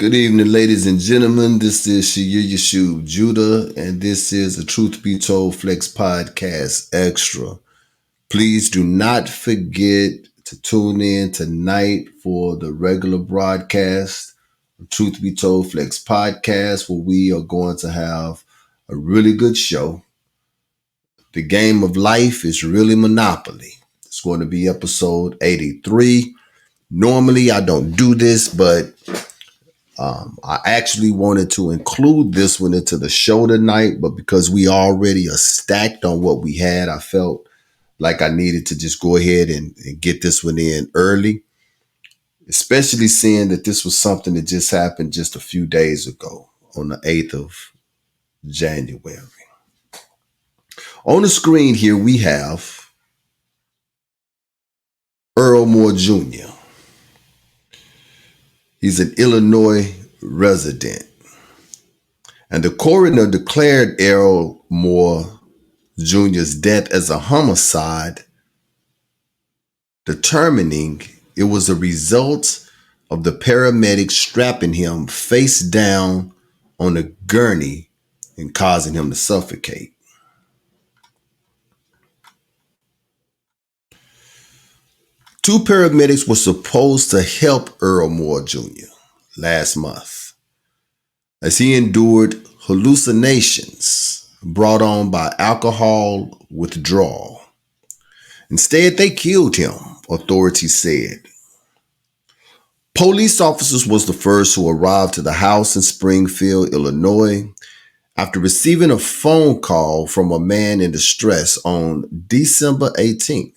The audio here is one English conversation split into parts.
Good evening, ladies and gentlemen. This is Shia Yeshua Judah, and this is the Truth Be Told Flex Podcast Extra. Please do not forget to tune in tonight for the regular broadcast, the Truth Be Told Flex Podcast, where we are going to have a really good show. The game of life is really Monopoly. It's going to be episode 83. Normally, I don't do this, but I actually wanted to include this one into the show tonight, but because we already are stacked on what we had, I felt like I needed to just go ahead and get this one in early, especially seeing that this was something that just happened just a few days ago on the 8th of January. On the screen here, we have Earl Moore Jr. He's an Illinois resident. And the coroner declared Earl Moore Jr.'s death as a homicide, determining it was a result of the paramedics strapping him face down on a gurney and causing him to suffocate. Two paramedics were supposed to help Earl Moore Jr. last month as he endured hallucinations brought on by alcohol withdrawal. Instead, they killed him, authorities said. Police officers was the first who arrived to the house in Springfield, Illinois, after receiving a phone call from a man in distress on December 18th.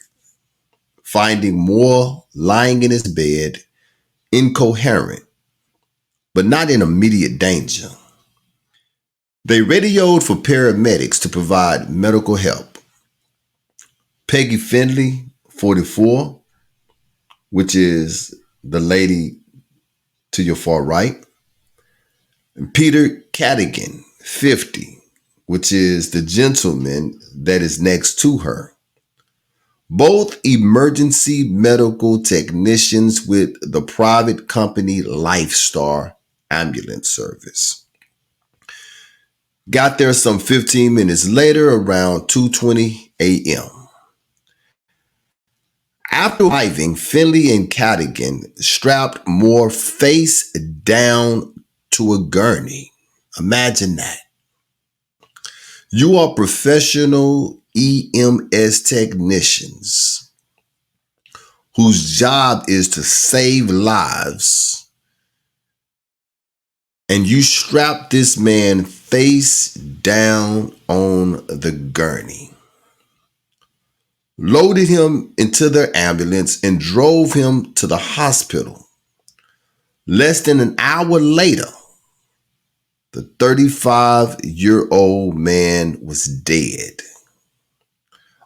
Finding Moore lying in his bed, incoherent, but not in immediate danger. They radioed for paramedics to provide medical help. Peggy Finley, 44, which is the lady to your far right, and Peter Cadigan, 50, which is the gentleman that is next to her. Both emergency medical technicians with the private company Lifestar Ambulance Service. Got there some 15 minutes later around 2:20 a.m. After arriving, Finley and Cadigan strapped Moore face down to a gurney. Imagine that. You are professional EMS technicians whose job is to save lives, and you strap this man face down on the gurney, loaded him into their ambulance, and drove him to the hospital. Less than an hour later, the 35-year-old man was dead.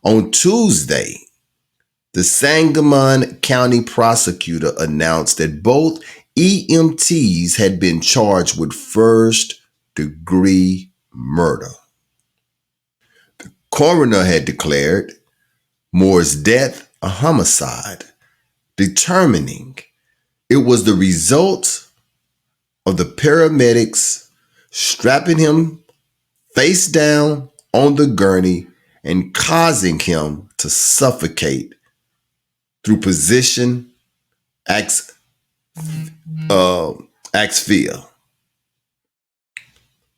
On Tuesday, the Sangamon County prosecutor announced that both EMTs had been charged with first-degree murder. The coroner had declared Moore's death a homicide, determining it was the result of the paramedics strapping him face down on the gurney and causing him to suffocate through position asphyxia.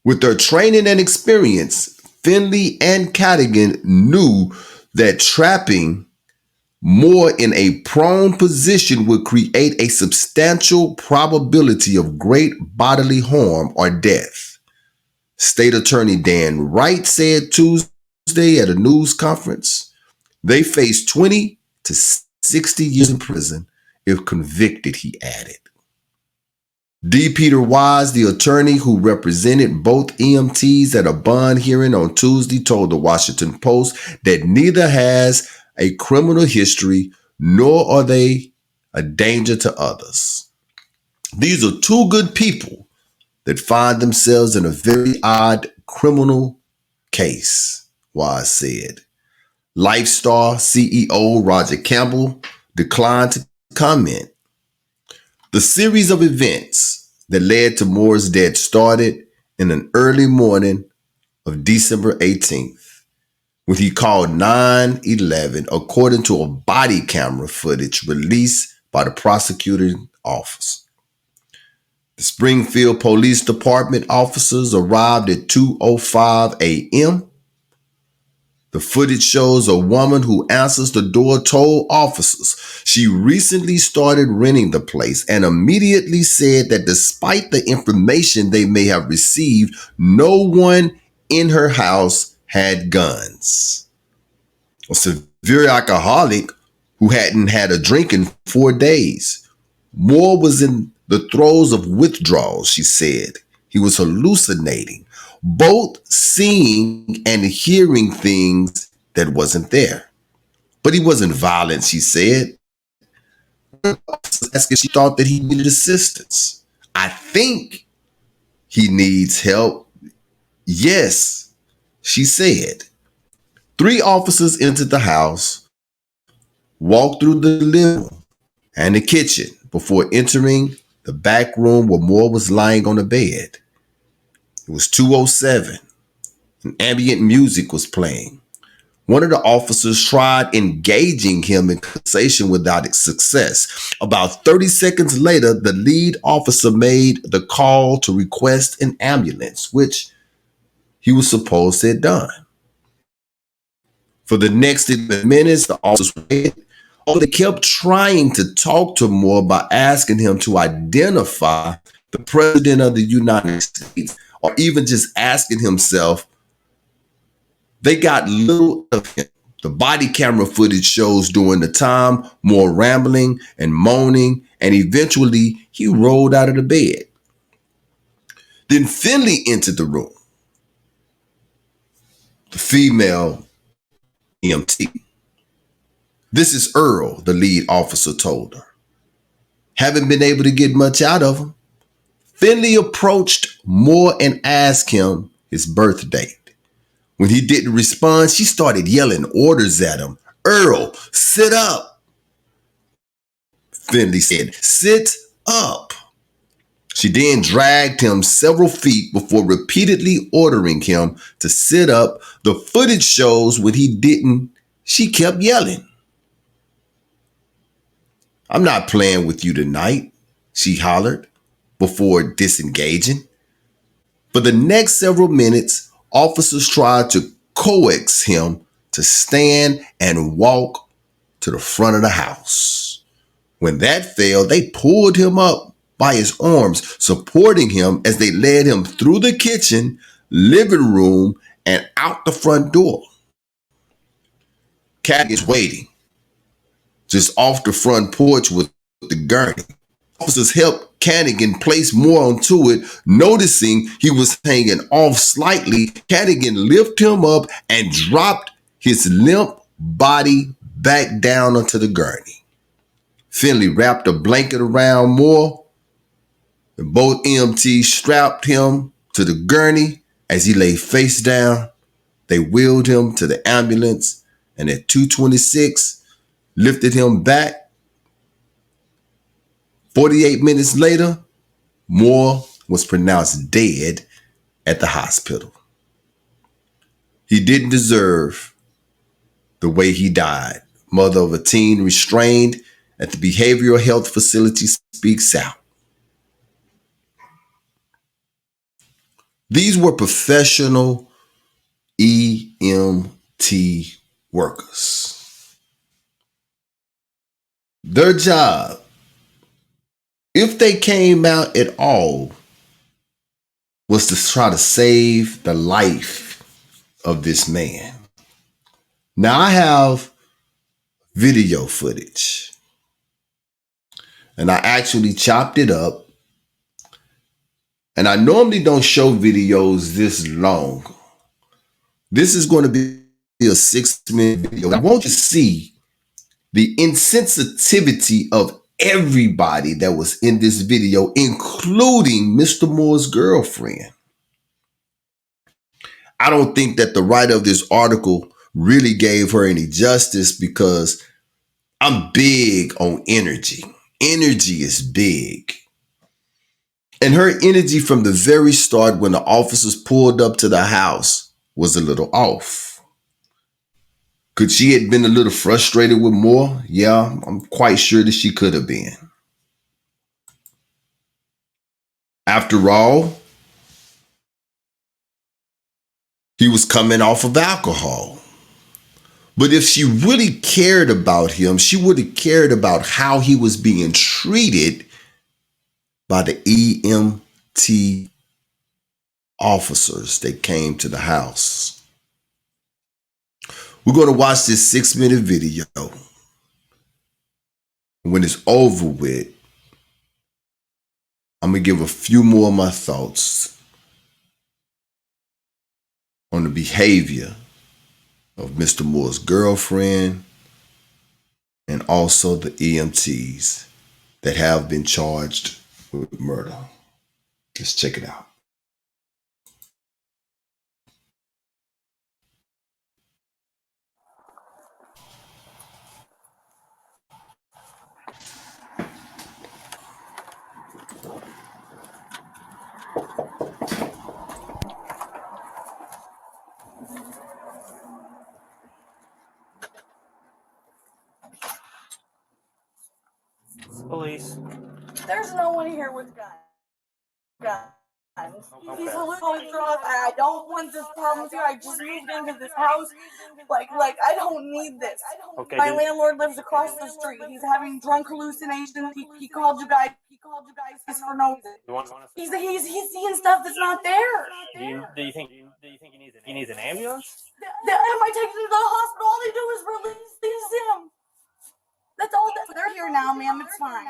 With their training and experience, Finley and Cadigan knew that trapping Moore in a prone position would create a substantial probability of great bodily harm or death. State Attorney Dan Wright said Tuesday at a news conference, they face 20 to 60 years in prison if convicted, he added. D. Peter Wise, the attorney who represented both EMTs at a bond hearing on Tuesday, told the Washington Post that neither has a criminal history nor are they a danger to others. These are two good people that find themselves in a very odd criminal case, Wise said. Lifestar CEO Roger Campbell declined to comment. The series of events that led to Moore's death started in an early morning of December 18th, when he called 911 according to a body camera footage released by the prosecutor's office. The Springfield Police Department officers arrived at 2:05 a.m. The footage shows a woman who answers the door told officers she recently started renting the place and immediately said that despite the information they may have received, no one in her house had guns. A severe alcoholic who hadn't had a drink in 4 days. Moore was in the throes of withdrawal, she said. He was hallucinating, both seeing and hearing things that wasn't there. But he wasn't violent, she said. Asked if she thought that he needed assistance. I think he needs help. Yes, she said. 3 officers entered the house, walked through the living room and the kitchen before entering the back room where Moore was lying on a bed. It was 2:07 and ambient music was playing. One of the officers tried engaging him in conversation without success. About 30 seconds later, the lead officer made the call to request an ambulance, which he was supposed to have done. For the next 11 minutes, the officers waited. They kept trying to talk to Moore by asking him to identify the president of the United States, or even just asking himself. They got little of him. The body camera footage shows during the time Moore rambling and moaning, and eventually he rolled out of the bed. Then Finley entered the room, the female EMT. This is Earl, the lead officer told her. Haven't been able to get much out of him. Finley approached Moore and asked him his birth date. When he didn't respond, she started yelling orders at him. Earl, sit up. Finley said, sit up. She then dragged him several feet before repeatedly ordering him to sit up. The footage shows when he didn't, she kept yelling. I'm not playing with you tonight, she hollered before disengaging. For the next several minutes, officers tried to coax him to stand and walk to the front of the house. When that failed, they pulled him up by his arms, supporting him as they led him through the kitchen, living room, and out the front door. Cat is waiting just off the front porch with the gurney. Officers helped Canigan place Moore onto it. Noticing he was hanging off slightly, Canigan lifted him up and dropped his limp body back down onto the gurney. Finley wrapped a blanket around Moore, and both EMTs strapped him to the gurney as he lay face down. They wheeled him to the ambulance, and at 2:26, lifted him back. 48 minutes later, Moore was pronounced dead at the hospital. He didn't deserve the way he died. Mother of a teen restrained at the behavioral health facility speaks out. These were professional EMT workers. Their job, if they came out at all, was to try to save the life of this man. Now, I have video footage, and I actually chopped it up. And I normally don't show videos this long. This is going to be a 6-minute video. I want you to see the insensitivity of everybody that was in this video, including Mr. Moore's girlfriend. I don't think that the writer of this article really gave her any justice, because I'm big on energy. Energy is big. And her energy from the very start when the officers pulled up to the house was a little off. Could she have been a little frustrated with Moore? Yeah, I'm quite sure that she could have been. After all, he was coming off of alcohol. But if she really cared about him, she would have cared about how he was being treated by the EMT officers that came to the house. We're going to watch this 6-minute video. When it's over with, I'm going to give a few more of my thoughts on the behavior of Mr. Moore's girlfriend and also the EMTs that have been charged with murder. Let's check it out. Police. There's no one here with guns. He's hallucinating drugs. I don't want this problem here. I just moved into this house. Like I don't need this. Okay. My landlord lives across the street. He's having drunk hallucinations. He called you guys. For no reason. He's seeing stuff that's not there. Do you think he needs an ambulance? Am I taking him to the hospital? All they do is release him. That's all. They're here now, ma'am. It's fine.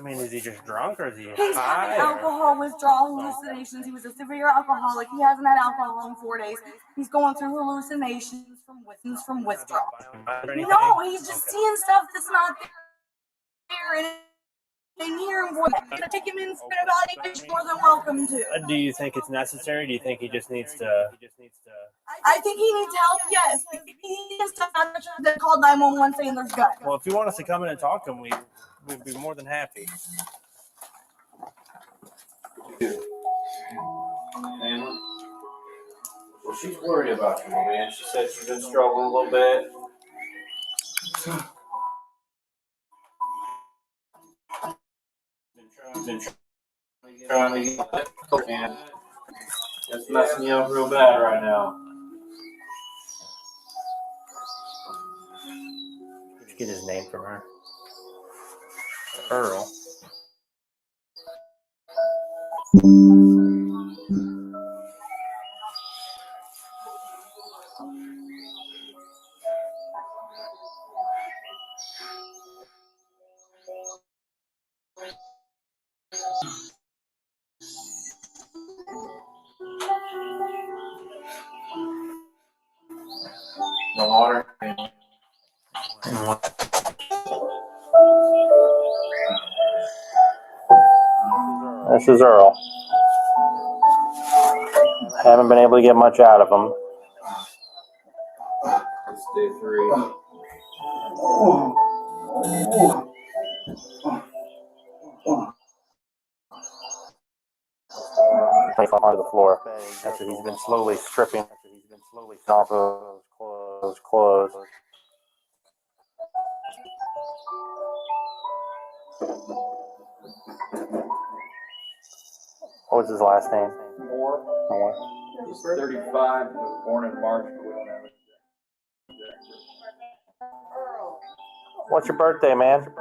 Is he just drunk or is he He's high? having alcohol withdrawal hallucinations. He was a severe alcoholic. He hasn't had alcohol in 4 days. He's going through hallucinations from withdrawal. No, he's just seeing stuff that's not there. And here, we're going to take him in for an evaluation. More than welcome to. Do you think it's necessary? Do you think he just needs to? I think he needs help. Yes, he needs to. They called 911 saying there's guns. Well, if you want us to come in and talk to him, we'd be more than happy. Well, she's worried about you, man. She said she's been struggling a little bit. Been trying to get that, man. That's messing you up real bad right now. Did you get his name from her? Earl. No water. This is Earl. Haven't been able to get much out of him. It's day 3. Onto the floor. After he's been slowly stripping off of those clothes. What was his last name? Moore. He's 35. He was born in March, but we don't have it. What's your birthday, man?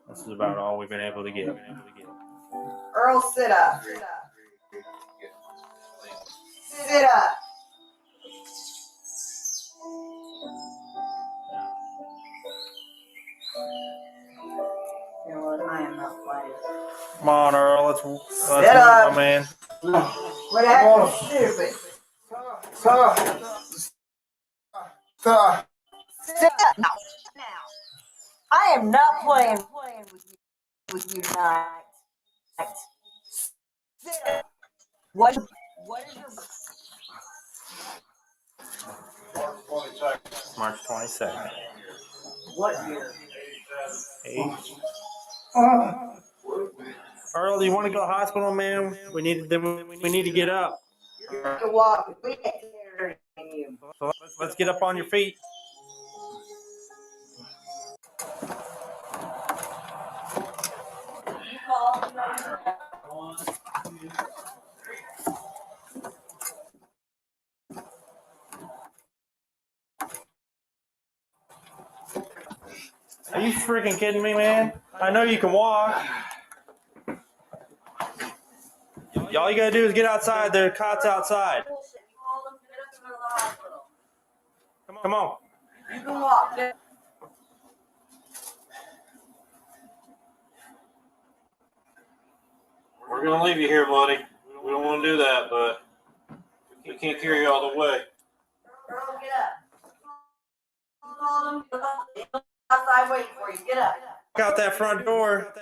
This is about all we've been able to get. Earl, sit up. Sit up. You know what? I am not playing. Come on, Earl. Let's Sit up. my man. What happened? Stupid. Sit up now. I am not playing with you. Would you not? What is your March 22nd. what year? 8. Earl, do you want to go to the hospital, man? We need to get up. You're to walk. We can't carry you. So let's get up on your feet. You call. Are you freaking kidding me, man? I know you can walk. All you gotta do is get outside. There are cots outside. Come on. You can walk. We're gonna leave you here, buddy. We don't want to do that, but we can't carry you all the way. Earl, get up. Call them. Outside waiting for you. Get up. Walk out that front door.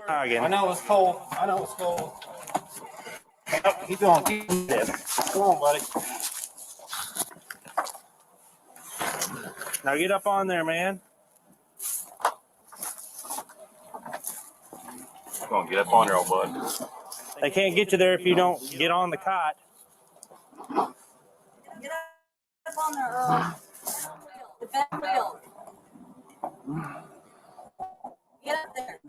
Again. I know it's cold. Oh, keep going. Keep going. Come on, buddy. Now get up on there, man. Come on, get up on there, old bud. They can't get you there if you don't get on the cot. Get up on there, Earl. The bed wheel. Get up there.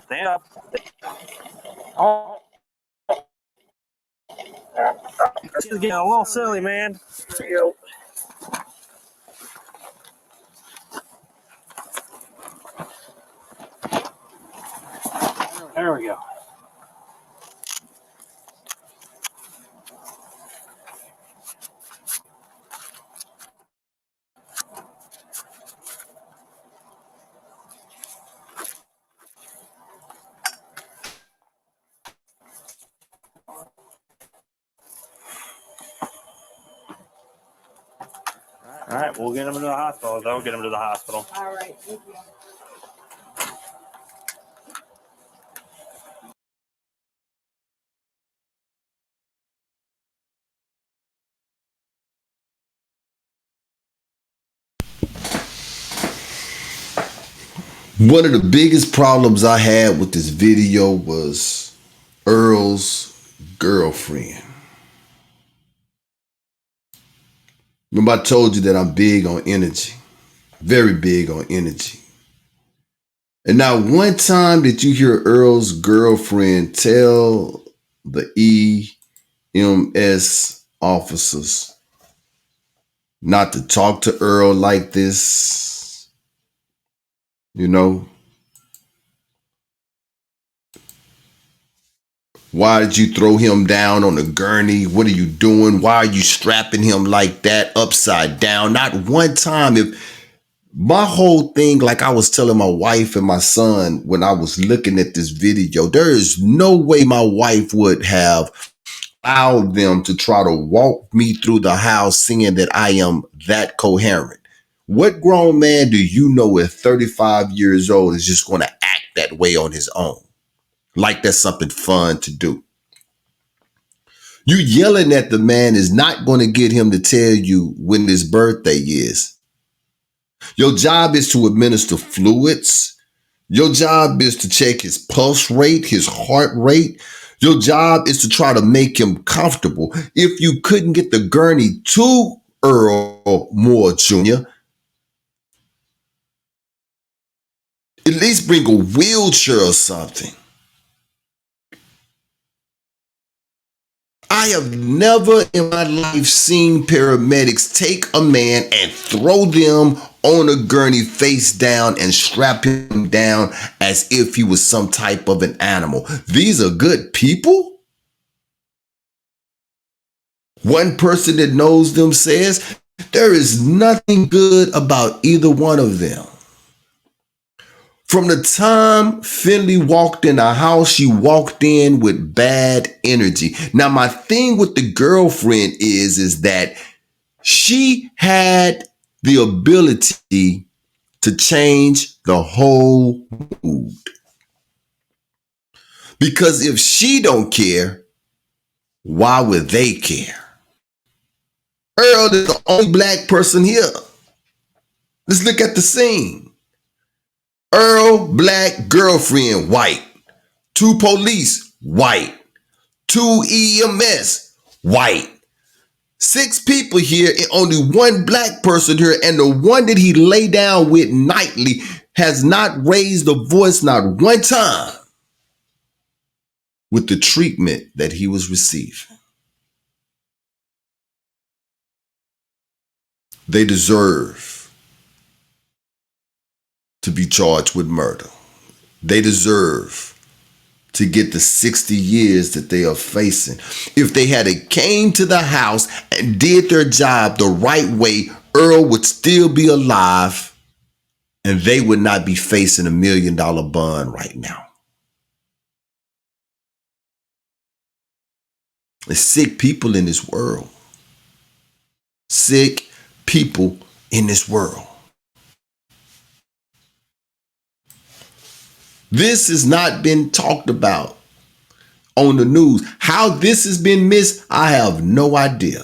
Stand up. Oh. This is getting a little silly, man. There we go. All right, we'll get him to the hospital. They'll get him to the hospital. All right. Thank you. One of the biggest problems I had with this video was Earl's girlfriend. Remember I told you that I'm big on energy, very big on energy. And not one time did you hear Earl's girlfriend tell the EMS officers not to talk to Earl like this, you know. Why did you throw him down on a gurney? What are you doing? Why are you strapping him like that upside down? Not one time. If my whole thing, like I was telling my wife and my son when I was looking at this video, there is no way my wife would have allowed them to try to walk me through the house saying that I am that coherent. What grown man do you know at 35 years old is just going to act that way on his own? Like that's something fun to do. You yelling at the man is not going to get him to tell you when his birthday is. Your job is to administer fluids. Your job is to check his pulse rate, his heart rate. Your job is to try to make him comfortable. If you couldn't get the gurney to Earl Moore Jr., at least bring a wheelchair or something. I have never in my life seen paramedics take a man and throw them on a gurney face down and strap him down as if he was some type of an animal. These are good people. One person that knows them says there is nothing good about either one of them. From the time Finley walked in the house, she walked in with bad energy. Now, my thing with the girlfriend is that she had the ability to change the whole mood. Because if she don't care, why would they care? Earl is the only black person here. Let's look at the scene. Earl, black, girlfriend, white. 2 police, white. 2 EMS, white. 6 people here and only 1 black person here, and the one that he lay down with nightly has not raised a voice not one time with the treatment that he was receiving. They deserve to be charged with murder. They deserve to get the 60 years that they are facing. If they had came to the house and did their job the right way, Earl would still be alive and they would not be facing $1 million bond right now. There's sick people in this world. Sick people in this world. This has not been talked about on the news. How this has been missed, I have no idea.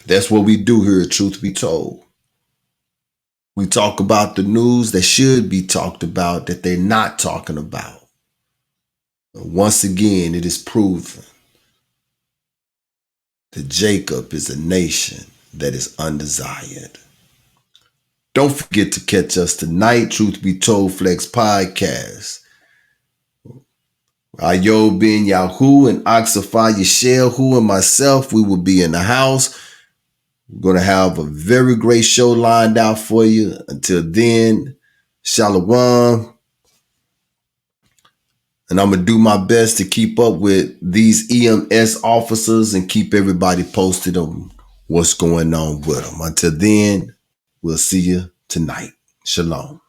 That's what we do here at Truth Be Told. We talk about the news that should be talked about that they're not talking about. Once again, it is proven that Jacob is a nation that is undesired. Don't forget to catch us tonight, Truth Be Told Flex Podcast. Ayo Ben Yahoo and Oxify Yashel, who and myself, we will be in the house. We're going to have a very great show lined out for you. Until then, Shalom. And I'm going to do my best to keep up with these EMS officers and keep everybody posted on what's going on with them. Until then, we'll see you tonight. Shalom.